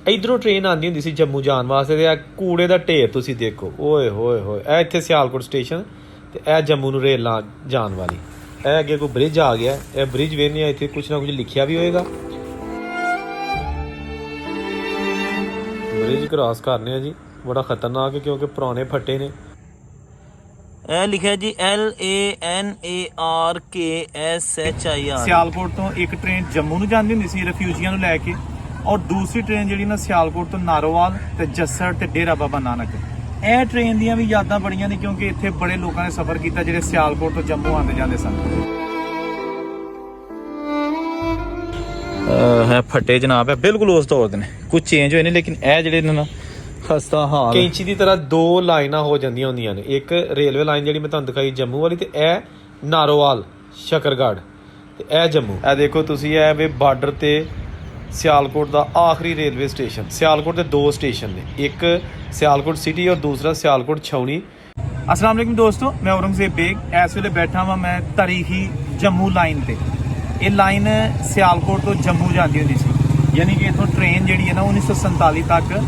इधरों train आती होंदी सी जम्मू जान वास्ते ते कूड़े का ढेर तुसीं देखो ओए होए होए ए इत्थे सियालकोट स्टेशन ते ए जम्मू नूं रेल जान वाली ए अगे कोई ब्रिज आ गया ए ब्रिज वेखने इत्थे कुछ ना कुछ लिखिया भी होएगा ब्रिज क्रॉस करने जी बड़ा खतरनाक है क्योंकि पुराने फट्टे ने ਇਹ ਲਿਖਿਆ ਜੀ LANARKSHIR ਸਿਆਲਕੋਟ ਤੋਂ ਇੱਕ ਟ੍ਰੇਨ ਜੰਮੂ ਨੂੰ ਜਾਂਦੀ ਹੁੰਦੀ ਸੀ ਰਿਫਿਊਜੀਆਂ ਨੂੰ ਲੈ ਕੇ ਔਰ ਦੂਸਰੀ ਟ੍ਰੇਨ ਜਿਹੜੀ ਨਾ ਸਿਆਲਕੋਟ ਤੋਂ ਨਾਰੋਵਾਲ ਤੇ ਜੱਸੜ ਤੇ ਡੇਰਾ ਬਾਬਾ ਨਾਨਕ ਇਹ ਟ੍ਰੇਨ ਦੀਆਂ ਵੀ ਯਾਦਾਂ ਬੜੀਆਂ ਨੇ ਕਿਉਂਕਿ ਇੱਥੇ ਬੜੇ ਲੋਕਾਂ ਨੇ ਸਫ਼ਰ ਕੀਤਾ ਜਿਹੜੇ ਸਿਆਲਕੋਟ ਤੋਂ ਜੰਮੂ ਆਉਂਦੇ ਜਾਂਦੇ ਸਨ ਹੈ ਫੱਟੇ ਜਨਾਬ ਹੈ ਬਿਲਕੁਲ ਉਸ ਦੌਰ ਦੇ ਨੇ ਕੁਝ ਚੇਂਜ ਹੋਏ ਨੇ ਲੇਕਿਨ ਇਹ ਜਿਹੜੇ ਨੇ ਨਾ ਖਸਤਾ ਹਾਲ कैंची की तरह दो लाइना हो जांदियां होंदियां ने एक रेलवे लाइन जिहड़ी मैं तुहानूं दिखाई जम्मू वाली ते ए नारोवाल शकरगढ़ ते ए जम्मू ए देखो तुसीं ए वे बार्डर ते सियालकोट दा आखिरी रेलवे स्टेशन सियालकोट दे दो स्टेशन ने एक सियालकोट सिटी और दूसरा सियालकोट छावनी अस्सलाम वालेकुम दोस्तों मैं औरंगजेब बेग इस वेले बैठा हाँ मैं तारीखी जम्मू लाइन ते ये लाइन सियालकोट तो जम्मू जाती होंदी सी यानी कि इत्थों ट्रेन जिहड़ी है ना 1947 तक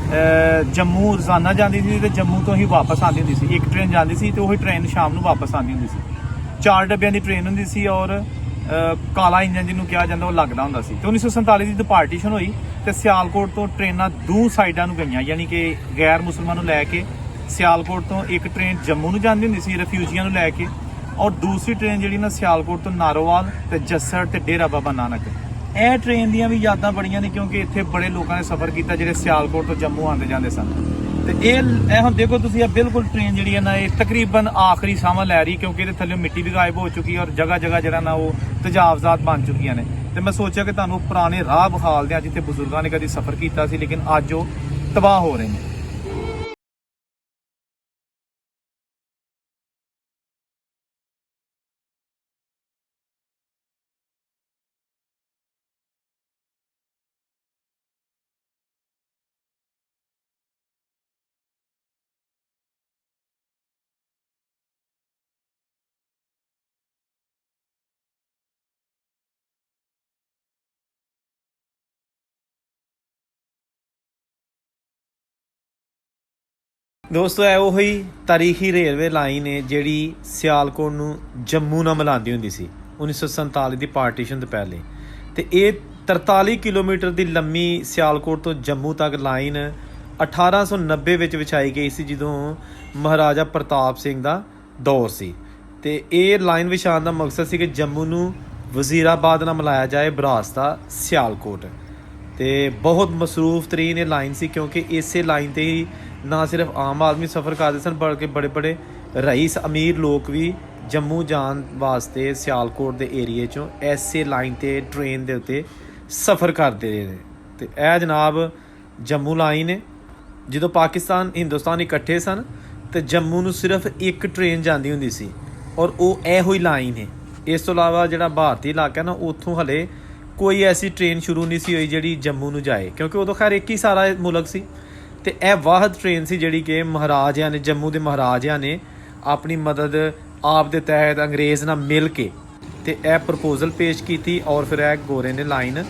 जम्मू रोजाना जाती थी तो जम्मू तो ही वापस आती होंदी सी एक ट्रेन जाती सी तो वही ट्रेन शाम को वापस आती होंदी सी 4 डब्बियां दी ट्रेन होंदी सी और काला इंजन जिन्होंने कहा जाता वो लगता होंदा सी तो 1947 की पार्टीशन हुई तो सियालकोट तो ट्रेनां दो साइडां नूं गईयां यानी कि गैर मुसलमान नूं लैके सियालकोट तो एक ट्रेन जम्मू नूं जाती होंदी सी रिफ्यूजियां नूं लैके और दूसरी ट्रेन जिहड़ी ना सियालकोट तो नारोवाल ते जस्सड़ ते डेरा बाबा नानक ਇਹ ਟ੍ਰੇਨ ਦੀਆਂ ਵੀ ਯਾਦਾਂ ਬੜੀਆਂ ਨੇ ਕਿਉਂਕਿ ਇੱਥੇ ਬੜੇ ਲੋਕਾਂ ਨੇ ਸਫ਼ਰ ਕੀਤਾ ਜਿਹੜੇ ਸਿਆਲਕੋਟ ਤੋਂ ਜੰਮੂ ਆਉਂਦੇ ਜਾਂਦੇ ਸਨ ਤੇ ਇਹ ਹੁਣ ਦੇਖੋ ਤੁਸੀਂ ਇਹ ਬਿਲਕੁਲ ਟ੍ਰੇਨ ਜਿਹੜੀ ਹੈ ਨਾ ਇਹ ਤਕਰੀਬਨ ਆਖਰੀ ਸਾਹਾਂ ਲੈ ਰਹੀ ਕਿਉਂਕਿ ਇਹਦੇ ਥੱਲੇ ਮਿੱਟੀ ਵੀ ਗਾਇਬ ਹੋ ਚੁੱਕੀ ਹੈ ਔਰ ਜਗ੍ਹਾ ਜਗ੍ਹਾ ਜਿਹੜਾ ਨਾ ਉਹ ਤਜਾਵਜ਼ਾਤ ਬਣ ਚੁੱਕੀਆਂ ਨੇ ਤੇ ਮੈਂ ਸੋਚਿਆ ਕਿ ਤੁਹਾਨੂੰ ਪੁਰਾਣੇ ਰਾਹ ਵਿਖਾਲਦੇ ਆ ਜਿੱਥੇ ਬਜ਼ੁਰਗਾਂ ਨੇ ਕਦੀ ਸਫ਼ਰ ਕੀਤਾ ਸੀ ਲੇਕਿਨ ਅੱਜ ਉਹ ਤਬਾਹ ਹੋ ਰਹੇ ਨੇ दोस्तों है वही तारीखी रेलवे लाइन है जिहड़ी सियालकोट नूं जम्मू नाल मिलांदी हुंदी सी 1947 की पार्टीशन तो पहले तो ये 43 किलोमीटर की लंबी सियालकोट तो जम्मू तक लाइन 1890 विच विछाई गई सी जदों महाराजा प्रताप सिंह दा दौर सी ते ये लाइन विछाण दा मकसद सी कि जम्मू नूं वजीराबाद नाल मिलाया जाए विरासता सियालकोट ते बहुत मसरूफ तरीन ये लाइन सी क्योंकि इसे लाइन ते ही ना सिर्फ आम आदमी सफ़र करते सन बल्कि बड़े बड़े रईस अमीर लोग भी जम्मू जान वास्ते सियालकोट के एरिए चों ऐसे लाइन ते ट्रेन के उत्ते सफ़र करते रहे तो यह जनाब जम्मू लाइन है जो पाकिस्तान हिंदुस्तान इकट्ठे सन तो जम्मू नूं सिर्फ एक ट्रेन जाती हुंदी सी और वो इहो ही लाइन है इस तो इलावा जिहड़ा भारती इलाका ना उत्थों हले कोई ऐसी ट्रेन शुरू नहीं सी हुई जिहड़ी जम्मू नूं जाए क्योंकि उदों खैर एक ही सारा मुल्क सी तो यह वाहद ट्रेन सी जिहड़ी कि महाराजा ने जम्मू के महाराजा ने अपनी मदद आप दे तहत अंग्रेज़ नाल मिल के ते यह प्रपोजल पेश की और फिर यह गोरे ने लाइन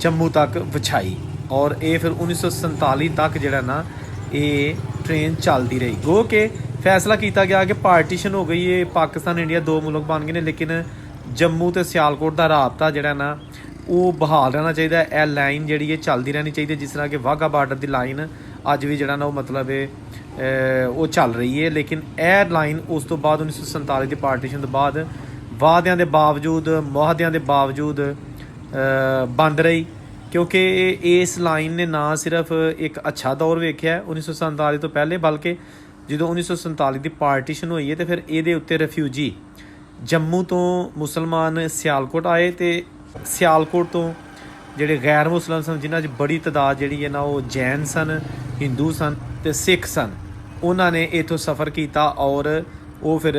जम्मू तक विछाई और ये फिर 1947 तक जिहड़ा ना ये ट्रेन चलती रही गो के फैसला किया गया कि पार्टीशन हो गई है पाकिस्तान इंडिया दो मुल्क बन गए लेकिन जम्मू तो सियालकोट का राबता जिहड़ा ना वो बहाल रहना चाहिए यह लाइन जी चलती रहनी चाहिए जिस तरह कि वाघा बार्डर की लाइन अज भी जरा ना मतलब वो चल रही है लेकिन यह लाइन उस तो बाद 1947 की पार्टीशन तो बाद वादियां के बावजूद मुआहदियां के बावजूद बंद रही क्योंकि इस लाइन ने ना सिर्फ एक अच्छा दौर वेख्या 1947 तो पहले बल्कि जो 1947 की पार्टीशन हुई है तो फिर ये उत्ते रिफ्यूजी जम्मू तो मुसलमान सियालकोट आए तो सियालकोट तो ਜਿਹੜੇ गैर मुसलमान सन जिन्हां 'च बड़ी तादाद जिहड़ी है ना वो जैन सन हिंदू सन ते सिख सन उन्होंने इत्थों सफ़र किया और वो फिर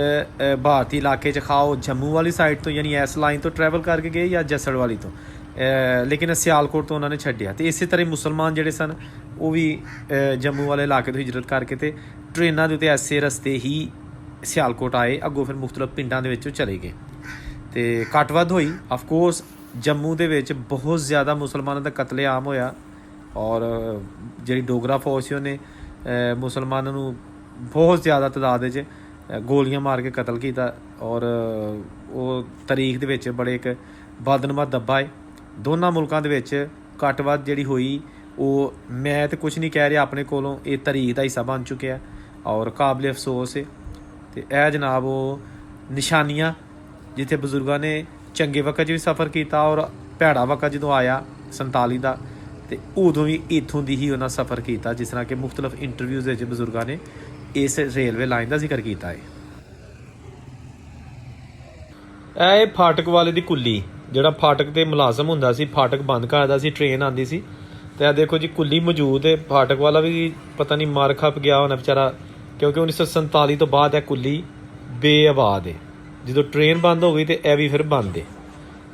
भारती इलाके च खाओ जम्मू वाली साइड तो यानी इस लाइन तो ट्रैवल करके गए या जसड़ वाली तो लेकिन सियालकोट तो उन्होंने छड्डिया तो इस तरह मुसलमान जिहड़े सन वो भी जम्मू वाले इलाके तो हिजरत करके तो ट्रेनों के उत्ते ऐसे रस्ते ही सियालकोट आए अगों फिर मुख्तलिफ पिंडां दे विच चले गए तो घट वध होई ऑफकोर्स जम्मू दे विच बहुत ज़्यादा मुसलमानों का कतलेआम होया ਔਰ ਜਿਹੜੀ ਡੋਗਰਾ ਫੌਜ ਸੀ ਉਹਨੇ ਮੁਸਲਮਾਨਾਂ ਨੂੰ ਬਹੁਤ ਜ਼ਿਆਦਾ ਤਾਦਾਦ ਵਿੱਚ ਗੋਲੀਆਂ ਮਾਰ ਕੇ ਕਤਲ ਕੀਤਾ ਔਰ ਉਹ ਤਾਰੀਖ ਦੇ ਵਿੱਚ ਬੜੇ ਇੱਕ ਬਦਨੁਮਾ ਦੱਬਾ ਹੈ। ਦੋਨਾਂ ਮੁਲਕਾਂ ਦੇ ਵਿੱਚ ਘੱਟ ਵੱਧ ਜਿਹੜੀ ਹੋਈ ਉਹ ਮੈਂ ਤਾਂ ਕੁਝ ਨਹੀਂ ਕਹਿ ਰਿਹਾ ਆਪਣੇ ਕੋਲੋਂ, ਇਹ ਤਾਰੀਖ ਦਾ ਹਿੱਸਾ ਬਣ ਚੁੱਕਿਆ ਔਰ ਕਾਬਲੇ ਅਫਸੋਸ ਹੈ। ਤੇ ਇਹ ਜਨਾਬ ਉਹ ਨਿਸ਼ਾਨੀਆਂ ਜਿੱਥੇ ਬਜ਼ੁਰਗਾਂ ਨੇ ਚੰਗੇ ਵਕਤ 'ਚ ਵੀ ਸਫ਼ਰ ਕੀਤਾ ਔਰ ਭੈੜਾ ਵਕਤ ਜਦੋਂ ਆਇਆ 47 ਦਾ ਤੇ ਉਦੋਂ ਵੀ ਇੱਥੋਂ ਦੀ ਹੀ ਉਹਨਾਂ ਸਫ਼ਰ ਕੀਤਾ, ਜਿਸ ਤਰ੍ਹਾਂ ਕਿ ਮੁਖਤਲਿਫ ਇੰਟਰਵਿਊਜ਼ ਵਿੱਚ ਬਜ਼ੁਰਗਾਂ ਨੇ ਇਸ ਰੇਲਵੇ ਲਾਈਨ ਦਾ ਜ਼ਿਕਰ ਕੀਤਾ ਹੈ। ਇਹ ਫਾਟਕ ਵਾਲੇ ਦੀ ਕੁੱਲੀ, ਜਿਹੜਾ ਫਾਟਕ ਤੇ ਮੁਲਾਜ਼ਮ ਹੁੰਦਾ ਸੀ, ਫਾਟਕ ਬੰਦ ਕਰਦਾ ਸੀ, ਟ੍ਰੇਨ ਆਉਂਦੀ ਸੀ ਤੇ ਆ ਦੇਖੋ ਜੀ ਕੁੱਲੀ ਮੌਜੂਦ ਹੈ। ਫਾਟਕ ਵਾਲਾ ਵੀ ਪਤਾ ਨਹੀਂ ਮਾਰ ਖੱਪ ਗਿਆ ਹੋਣਾ ਵਿਚਾਰਾ, ਕਿਉਂਕਿ 1947 ਤੋਂ ਬਾਅਦ ਇਹ ਕੁੱਲੀ ਬੇਆਬਾਦ ਹੈ। ਜਦੋਂ ਟ੍ਰੇਨ ਬੰਦ ਹੋ ਗਈ ਤੇ ਇਹ ਵੀ ਫਿਰ ਬੰਦ ਹੈ।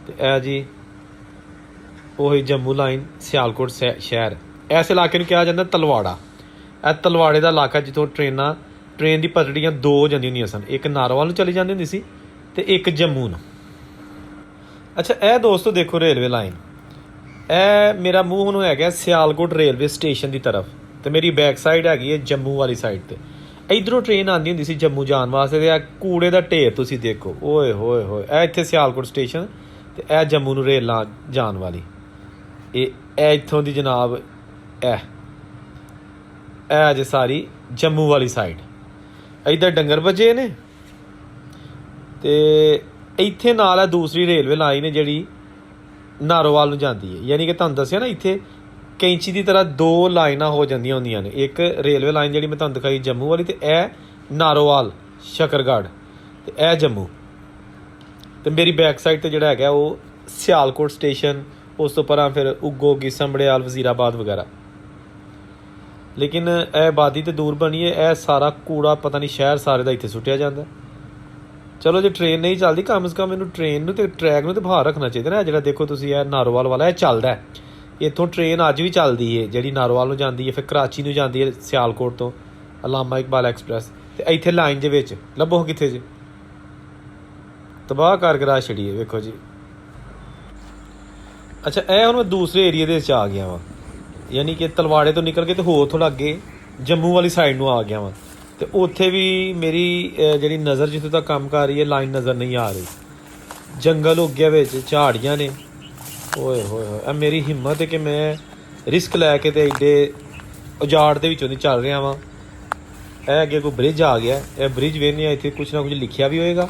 ਤੇ ਇਹ ਜੀ ਉਹੀ ਜੰਮੂ ਲਾਈਨ ਸਿਆਲਕੋਟ ਸ਼ਹਿਰ, ਇਸ ਇਲਾਕੇ ਨੂੰ ਕਿਹਾ ਜਾਂਦਾ ਤਲਵਾੜਾ। ਇਹ ਤਲਵਾੜੇ ਦਾ ਇਲਾਕਾ ਜਿੱਥੋਂ ਟ੍ਰੇਨ ਦੀ ਪਟੜੀਆਂ ਦੋ ਜਾਂਦੀਆਂ ਹੁੰਦੀਆਂ ਸਨ, ਇੱਕ ਨਾਰੋਵਾਲ ਨੂੰ ਚਲੀ ਜਾਂਦੀ ਹੁੰਦੀ ਸੀ ਤੇ ਇੱਕ ਜੰਮੂ ਨੂੰ। ਅੱਛਾ ਇਹ ਦੋਸਤੋ ਦੇਖੋ ਰੇਲਵੇ ਲਾਈਨ, ਇਹ ਮੇਰਾ ਮੂੰਹ ਹੁਣ ਹੈਗਾ ਸਿਆਲਕੋਟ ਰੇਲਵੇ ਸਟੇਸ਼ਨ ਦੀ ਤਰਫ ਤੇ ਮੇਰੀ ਬੈਕ ਸਾਈਡ ਹੈਗੀ ਹੈ ਜੰਮੂ ਵਾਲੀ ਸਾਈਡ ਤੇ। ਇਧਰੋਂ ਟ੍ਰੇਨ ਆਉਂਦੀ ਹੁੰਦੀ ਸੀ ਜੰਮੂ ਜਾਣ ਵਾਸਤੇ ਤੇ ਇਹ ਕੂੜੇ ਦਾ ਢੇਰ ਤੁਸੀਂ ਦੇਖੋ, ਓਏ ਹੋਏ ਹੋਏ। ਇਹ ਇੱਥੇ ਸਿਆਲਕੋਟ ਸਟੇਸ਼ਨ ਤੇ ਇਹ ਜੰਮੂ ਨੂੰ ਰੇਲਾਂ ਜਾਣ ਵਾਲੀ, ਇਹ ਇੱਥੋਂ ਦੀ ਜਨਾਬ ਇਹ ਜੇ ਸਾਰੀ ਜੰਮੂ ਵਾਲੀ ਸਾਈਡ। ਇੱਧਰ ਡੰਗਰ ਵੱਜੇ ਨੇ ਤੇ ਇੱਥੇ ਨਾਲ ਹੈ ਦੂਸਰੀ ਰੇਲਵੇ ਲਾਈਨ ਜਿਹੜੀ ਨਾਰੋਵਾਲ ਨੂੰ ਜਾਂਦੀ ਹੈ। ਯਾਨੀ ਕਿ ਤੁਹਾਨੂੰ ਦੱਸਿਆ ਨਾ ਇੱਥੇ ਕੈਂਚੀ ਦੀ ਤਰ੍ਹਾਂ ਦੋ ਲਾਈਨਾਂ ਹੋ ਜਾਂਦੀਆਂ ਹੁੰਦੀਆਂ ਨੇ, ਇੱਕ ਰੇਲਵੇ ਲਾਈਨ ਜਿਹੜੀ ਮੈਂ ਤੁਹਾਨੂੰ ਦਿਖਾਈ ਜੰਮੂ ਵਾਲੀ ਤੇ ਇਹ ਨਾਰੋਵਾਲ ਸ਼ਕਰਗੜ੍ਹ ਤੇ ਇਹ ਜੰਮੂ। ਤੇ ਮੇਰੀ ਬੈਕ ਸਾਈਡ ਤੇ ਜਿਹੜਾ ਹੈਗਾ ਉਹ ਸਿਆਲਕੋਟ ਸਟੇਸ਼ਨ, ਉਸ ਤੋਂ ਪਰਾਂ ਫਿਰ ਉਗੋ ਸੰਭੜਿਆਲ ਵਜ਼ੀਰਾਬਾਦ ਵਗੈਰਾ। ਲੇਕਿਨ ਇਹ ਆਬਾਦੀ ਤੇ ਦੂਰ ਬਣੀ ਹੈ, ਇਹ ਸਾਰਾ ਕੂੜਾ ਪਤਾ ਨਹੀਂ ਸ਼ਹਿਰ ਸਾਰੇ ਦਾ ਇੱਥੇ ਸੁੱਟਿਆ ਜਾਂਦਾ। ਚਲੋ ਜੇ ਟ੍ਰੇਨ ਨਹੀਂ ਚੱਲਦੀ ਕਮ ਸੇ ਕਮ ਇਹਨੂੰ ਟ੍ਰੇਨ ਨੂੰ ਤੇ ਟਰੈਕ ਨੂੰ ਤੇ ਬਾਹਰ ਰੱਖਣਾ ਚਾਹੀਦਾ ਨਾ। ਜਿਹੜਾ ਦੇਖੋ ਤੁਸੀਂ ਇਹ ਨਾਰੋਵਾਲ ਵਾਲਾ ਇਹ ਚੱਲਦਾ, ਇੱਥੋਂ ਟ੍ਰੇਨ ਅੱਜ ਵੀ ਚੱਲਦੀ ਹੈ ਜਿਹੜੀ ਨਾਰੋਵਾਲ ਨੂੰ ਜਾਂਦੀ ਹੈ, ਫਿਰ ਕਰਾਚੀ ਨੂੰ ਜਾਂਦੀ ਹੈ ਸਿਆਲਕੋਟ ਤੋਂ ਅਲਾਮਾ ਇਕਬਾਲ ਐਕਸਪ੍ਰੈਸ। ਤੇ ਇੱਥੇ ਲਾਈਨ ਦੇ ਵਿੱਚ ਲੱਭੋ ਕਿੱਥੇ ਜੇ ਤਬਾਹ ਕਰਕੇ ਰਾਹ ਛੜੀ ਹੈ ਵੇਖੋ ਜੀ। ਅੱਛਾ ਇਹ ਹੁਣ ਮੈਂ ਦੂਸਰੇ ਏਰੀਏ ਦੇ ਵਿੱਚ ਆ ਗਿਆ ਵਾਂ, ਯਾਨੀ ਕਿ ਤਲਵਾੜੇ ਤੋਂ ਨਿਕਲ ਕੇ ਤੇ ਹੋਰ ਥੋੜ੍ਹਾ ਅੱਗੇ ਜੰਮੂ ਵਾਲੀ ਸਾਈਡ ਨੂੰ ਆ ਗਿਆ ਵਾਂ। ਤੇ ਉੱਥੇ ਵੀ ਮੇਰੀ ਜਿਹੜੀ ਨਜ਼ਰ ਜਿੱਥੋਂ ਤੱਕ ਕੰਮ ਕਰ ਰਹੀ ਹੈ ਲਾਈਨ ਨਜ਼ਰ ਨਹੀਂ ਆ ਰਹੀ। ਜੰਗਲ ਹੋ ਗਿਆ ਵਿੱਚ, ਝਾੜੀਆਂ ਨੇ, ਓਏ ਹੋਏ ਹੋਏ। ਇਹ ਮੇਰੀ ਹਿੰਮਤ ਹੈ ਕਿ ਮੈਂ ਰਿਸਕ ਲੈ ਕੇ ਤੇ ਐਡੇ ਉਜਾੜ ਦੇ ਵਿੱਚੋਂ ਦੀ ਚੱਲ ਰਿਹਾ ਵਾਂ। ਇਹ ਅੱਗੇ ਕੋਈ ਬ੍ਰਿਜ ਆ ਗਿਆ, ਇਹ ਬ੍ਰਿਜ ਵੇਖਦੇ ਆ ਇੱਥੇ ਕੁਛ ਨਾ ਕੁਝ ਲਿਖਿਆ ਵੀ ਹੋਏਗਾ।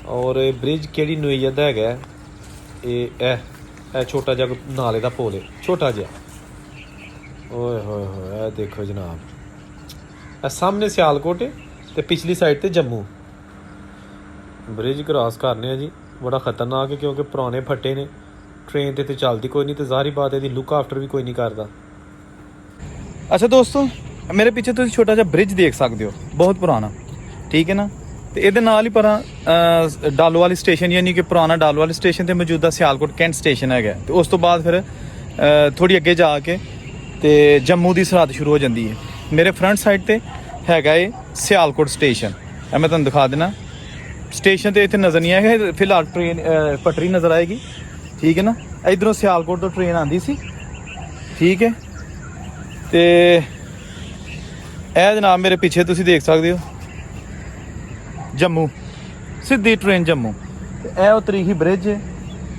ਔਰ ਇਹ ਬ੍ਰਿਜ ਕਿਹੜੀ ਨੋਈਅਤ ਦਾ ਹੈਗਾ, ਇਹ ਛੋਟਾ ਜਿਹਾ ਨਾਲੇ ਦਾ ਪੁਲ ਹੈ, ਛੋਟਾ ਜਿਹਾ। ਓਏ ਹੋਏ ਹੋਏ ਇਹ ਦੇਖੋ ਜਨਾਬ, ਇਹ ਸਾਹਮਣੇ ਸਿਆਲਕੋਟ ਹੈ ਤੇ ਪਿਛਲੀ ਸਾਈਡ ਤੇ ਜੰਮੂ। ਬ੍ਰਿਜ ਕ੍ਰਾਸ ਕਰਨੇ ਆ ਜੀ, ਬੜਾ ਖਤਰਨਾਕ ਹੈ ਕਿਉਂਕਿ ਪੁਰਾਣੇ ਫੱਟੇ ਨੇ, ਟ੍ਰੇਨ ਤੇ ਚੱਲਦੀ ਕੋਈ ਨਹੀਂ ਤੇ ਜ਼ਾਹਰੀ ਬਾਤ ਇਹਦੀ ਲੁੱਕ ਆਫਟਰ ਵੀ ਕੋਈ ਨਹੀਂ ਕਰਦਾ। ਅੱਛਾ ਦੋਸਤੋ ਮੇਰੇ ਪਿੱਛੇ ਤੁਸੀਂ ਛੋਟਾ ਜਿਹਾ ਬ੍ਰਿਜ ਦੇਖ ਸਕਦੇ ਹੋ, ਬਹੁਤ ਪੁਰਾਣਾ, ਠੀਕ ਹੈ ਨਾ। ਤੇ ਇਹਦੇ ਨਾਲ ਹੀ ਪਰਾਂ ਡਾਲੋ ਵਾਲੀ ਸਟੇਸ਼ਨ, ਯਾਨੀ ਕਿ ਪੁਰਾਣਾ ਡਾਲੋ ਵਾਲੀ ਸਟੇਸ਼ਨ ਤੇ ਮੌਜੂਦਾ ਸਿਆਲਕੋਟ ਕੈਂਟ ਸਟੇਸ਼ਨ ਹੈਗਾ। ਤੇ ਉਸ ਤੋਂ ਬਾਅਦ ਫਿਰ ਥੋੜੀ ਅੱਗੇ ਜਾ ਕੇ ਤੇ ਜੰਮੂ ਦੀ ਸਰਹੱਦ ਸ਼ੁਰੂ ਹੋ ਜਾਂਦੀ ਹੈ। ਮੇਰੇ ਫਰੰਟ ਸਾਈਡ ਤੇ ਹੈਗਾ ਇਹ ਸਿਆਲਕੋਟ ਸਟੇਸ਼ਨ, ਇਹ ਮੈਂ ਤੁਹਾਨੂੰ ਦਿਖਾ ਦੇਣਾ। ਸਟੇਸ਼ਨ ਤੇ ਇੱਥੇ ਨਜ਼ਰ ਨਹੀਂ ਆਏਗਾ ਫਿਲਹਾਲ, ਟ੍ਰੇਨ ਪਟਰੀ ਨਜ਼ਰ ਆਏਗੀ, ਠੀਕ ਹੈ ਨਾ। ਇਧਰੋਂ ਸਿਆਲਕੋਟ ਤੋਂ ਟ੍ਰੇਨ ਆਉਂਦੀ ਸੀ, ਠੀਕ ਹੈ। ਤੇ ਇਹ ਜਨਾਬ ਮੇਰੇ ਪਿੱਛੇ ਤੁਸੀਂ ਦੇਖ ਸਕਦੇ ਹੋ ਜੰਮੂ, ਸਿੱਧੀ ਟ੍ਰੇਨ ਜੰਮੂ। ਤੇ ਇਹ ਉਹ ਤਰੀਖੀ ਬ੍ਰਿਜ ਹੈ,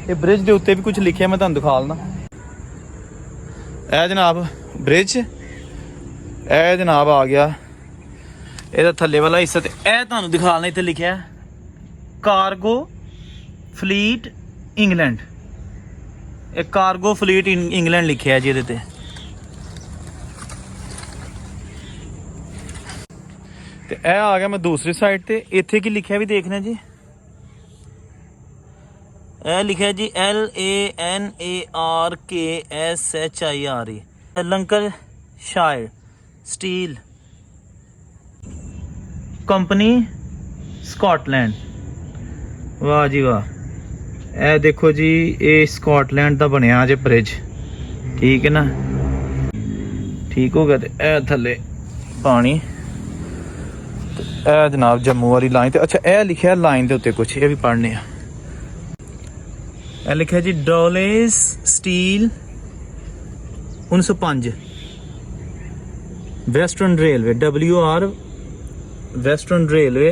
ਇਹ ਬ੍ਰਿਜ ਦੇ ਉੱਤੇ ਵੀ ਕੁਝ ਲਿਖਿਆ, ਮੈਂ ਤੁਹਾਨੂੰ ਦਿਖਾ ਲਣਾ। ਇਹ ਜਨਾਬ ਬ੍ਰਿਜ, ਇਹ ਜਨਾਬ ਆ ਗਿਆ ਇਹਦਾ ਥੱਲੇ ਵਾਲਾ ਹਿੱਸਾ। ਤੇ ਇਹ ਤੁਹਾਨੂੰ ਦਿਖਾ ਲਣਾ, ਇੱਥੇ ਲਿਖਿਆ ਕਾਰਗੋ ਫਲੀਟ ਇੰਗਲੈਂਡ, ਇਹ ਕਾਰਗੋ ਫਲੀਟ ਇੰਗਲੈਂਡ ਲਿਖਿਆ ਜੀ ਇਹਦੇ ਤੇ। ਤੇ ਇਹ ਆ ਗਿਆ ਮੈਂ ਦੂਸਰੀ ਸਾਈਡ ਤੇ, ਇੱਥੇ ਕੀ ਲਿਖਿਆ ਵੀ ਦੇਖਣਾ ਜੀ। ਇਹ ਲਿਖਿਆ ਜੀ LANARKSHIRE, ਲੰਕਰ ਸ਼ਾਇਰ ਸਟੀਲ ਕੰਪਨੀ ਸਕਾਟਲੈਂਡ। ਵਾਹ ਜੀ ਵਾਹ, ਇਹ ਦੇਖੋ ਜੀ ਇਹ ਸਕਾਟਲੈਂਡ ਦਾ ਬਣਿਆ ਜੇ ਬ੍ਰਿਜ, ਠੀਕ ਹੈ ਨਾ, ਠੀਕ ਹੋ ਗਿਆ। ਤੇ ਇਹ ਥੱਲੇ ਪਾਣੀ, ਇਹ ਜਨਾਬ ਜੰਮੂ ਵਾਲੀ ਲਾਈਨ ਤੇ। ਅੱਛਾ ਇਹ ਲਿਖਿਆ ਲਾਈਨ ਦੇ ਉੱਤੇ ਕੁਛ, ਇਹ ਵੀ ਪੜ੍ਹਨੇ ਆ। ਇਹ ਲਿਖਿਆ ਜੀ ਡੋਲੇਸ steel 1905 western railway WR western railway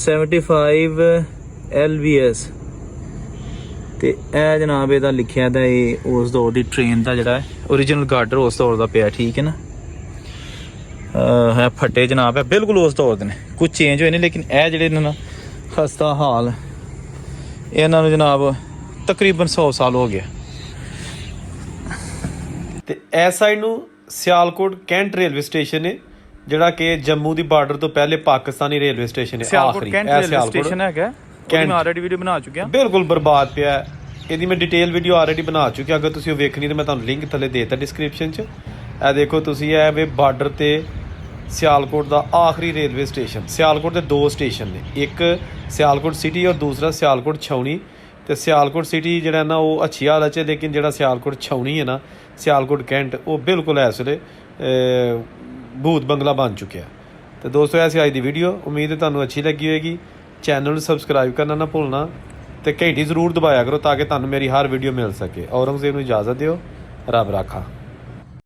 75 LBS ਤੇ ਇਹ ਜਨਾਬ ਇਹਦਾ ਲਿਖਿਆ ਦਾ ਇਹ ਉਸ ਦੌਰ ਦੀ ਟ੍ਰੇਨ ਦਾ ਜਿਹੜਾ ਓਰੀਜਨਲ ਗਾਰਡਰ ਉਸ ਦੌਰ ਦਾ ਪਿਆ, ਠੀਕ ਹੈ ਨਾ। ਹੈ ਫੱਟੇ ਜਨਾਬ ਹੈ ਬਿਲਕੁਲ ਉਸ ਦੌਰ ਦੇ ਨੇ, ਕੁਝ ਚੇਂਜ ਹੋਏ ਨੇ, ਲੇਕਿਨ ਇਹ ਜਿਹੜੇ ਨੇ ਨਾ ਖਸਤਾ ਹਾਲ ਇਹਨਾਂ ਨੂੰ ਜਨਾਬ ਤਕਰੀਬਨ 100 ਸਾਲ ਹੋ ਗਿਆ। ਤੇ ਇਸ ਸਾਈਡ ਨੂੰ ਸਿਆਲਕੋਟ ਕੈਂਟ ਰੇਲਵੇ ਸਟੇਸ਼ਨ ਹੈ, ਜਿਹੜਾ ਕਿ ਜੰਮੂ ਦੀ ਬਾਰਡਰ ਤੋਂ ਪਹਿਲੇ ਪਾਕਿਸਤਾਨੀ ਰੇਲਵੇ ਸਟੇਸ਼ਨ ਹੈ। ਸਿਆਲਕੋਟ ਕੈਂਟ ਰੇਲਵੇ ਸਟੇਸ਼ਨ ਹੈਗਾ, ਉਹਦੀ ਮੈਂ ਆਲਰੇਡੀ ਵੀਡੀਓ ਬਣਾ ਚੁੱਕਿਆ, ਬਿਲਕੁਲ ਬਰਬਾਦ ਪਿਆ ਹੈ। ਇਹਦੀ ਮੈਂ ਡਿਟੇਲ ਵੀਡੀਓ ਆਲਰੇਡੀ ਬਣਾ ਚੁੱਕਿਆ, ਅਗਰ ਤੁਸੀਂ ਉਹ ਵੇਖਣੀ ਤਾਂ ਮੈਂ ਤੁਹਾਨੂੰ ਲਿੰਕ ਥੱਲੇ ਦੇ ਦਿੱਤਾ ਡਿਸਕ੍ਰਿਪਸ਼ਨ 'ਚ। ਇਹ ਦੇਖੋ ਤੁਸੀਂ, ਇਹ ਵੇ ਬਾਰਡਰ ਤੇ ਸਿਆਲਕੋਟ ਦਾ ਆਖਰੀ ਰੇਲਵੇ ਸਟੇਸ਼ਨ। ਸਿਆਲਕੋਟ ਦੇ 2 ਸਟੇਸ਼ਨ ਨੇ, ਇੱਕ ਸਿਆਲਕੋਟ ਸਿਟੀ ਔਰ ਦੂਸਰਾ ਸਿਆਲਕੋਟ ਛਾਉਣੀ। ਤੇ ਸਿਆਲਕੋਟ ਸਿਟੀ ਜਿਹੜਾ ਨਾ ਉਹ ਅੱਛੀ ਹਾਲਤ 'ਚ, ਲੇਕਿਨ ਜਿਹੜਾ ਸਿਆਲਕੋਟ ਛਾਉਣੀ ਹੈ ਨਾ, ਸਿਆਲਕੋਟ ਕੈਂਟ, ਉਹ ਬਿਲਕੁਲ ਇਸ ਵੇਲੇ ਭੂਤ ਬੰਗਲਾ ਬਣ ਚੁੱਕਿਆ। ਤੇ ਦੋਸਤੋ ਐਸੀ ਅੱਜ ਦੀ ਵੀਡੀਓ, ਉਮੀਦ ਹੈ ਤੁਹਾਨੂੰ ਅੱਛੀ ਲੱਗੀ ਹੋਏਗੀ। ਚੈਨਲ ਨੂੰ ਸਬਸਕ੍ਰਾਈਬ ਕਰਨਾ ਨਾ ਭੁੱਲਣਾ ਤੇ ਘੰਟੀ ਜ਼ਰੂਰ ਦਬਾਇਆ ਕਰੋ ਤਾਂ ਕਿ ਤੁਹਾਨੂੰ ਮੇਰੀ ਹਰ ਵੀਡੀਓ ਮਿਲ ਸਕੇ। ਔਰੰਗਜ਼ੇਬ ਨੂੰ ਇਜਾਜ਼ਤ ਦਿਓ, ਰੱਬ ਰਾਖਾ।